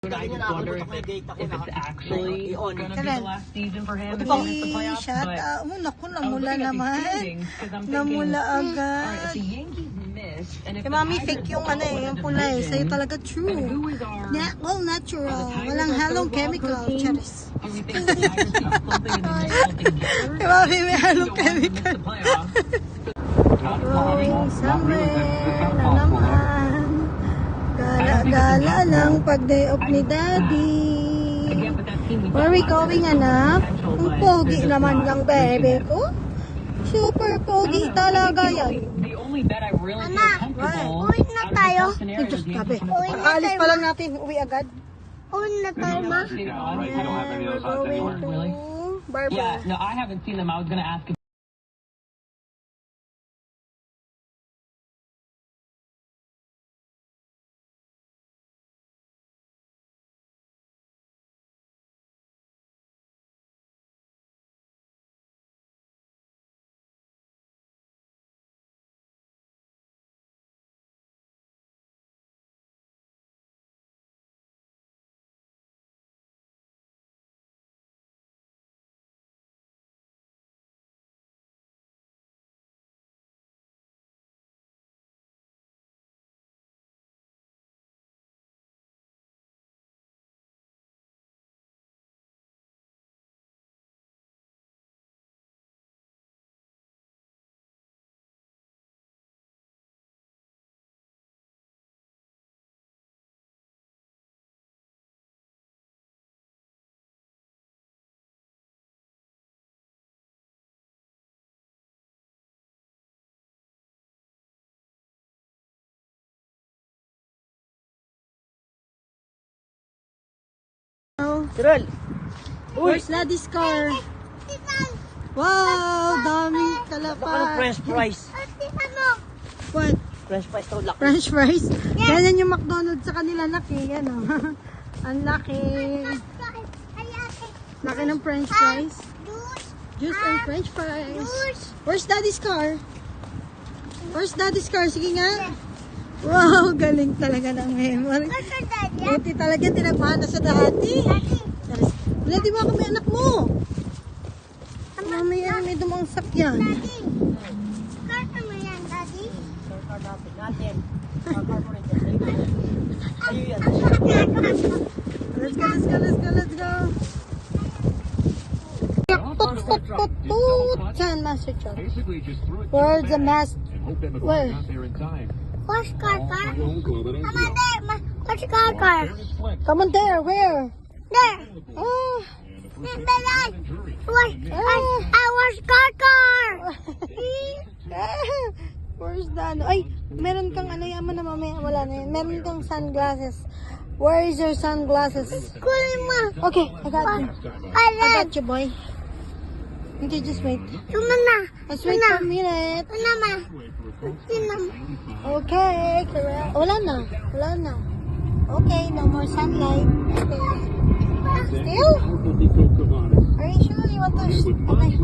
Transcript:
I just wonder if it's actually going to be the last season for him. Shut up. Naku, namula naman. Namula agad. The Yankees missed, and if Kay Mami, fake yung ano eh, yung pula eh. Sa'yo talaga true. All natural. Walang halong chemical. Charis. Kay Mami, may halong chemical. Going somewhere na naman. Gala-gala lang pag day off ni Daddy. Where are we going, anak? Ang pogi naman ng baby ko. Super pogi talaga yan. Mama, uwi na tayo. Sabi, alis pa lang natin. Uwi agad. Uwi na tayo, ma. We're going to Barber. Yeah, no, I haven't seen them. I was going to ask. Tirol. Where's Daddy's car? Wow, daming kalapad. French fries. What? French fries to laki. French fries? Ganyan yung McDonald's sa kanila, laki. Yan o. Ang laki. Laki ng French fries. Juice and French fries. Where's Daddy's car? Where's Daddy's car? Sige nga. Wow, galing talaga ng memory. Buti talaga tinagmahan na sa dati. Wala, di ba kami anak mo? Mamaya may dumangsak yan. Karta mo yan, Daddy? Let's go, let's go, let's go, let's go. Tut. Saan, Master Chuck? Where's the mask? Where? Where's car? Mama, there. Where's car? Come on there, where? There. Oh. Where's car? Where's the ano? Ay, meron kang ano, yaman na mamaya, wala na yan. Meron kang sunglasses. Where is your sunglasses? Kunin mo. Okay, I got you. I got you, boy. Okay, just wait. Tuna na. Just wait for a minute. Tuna ma. Tuna ma. Okay, correct. Wala na. Okay, no more sunlight. Okay. Still? Are you sure you want to? Okay.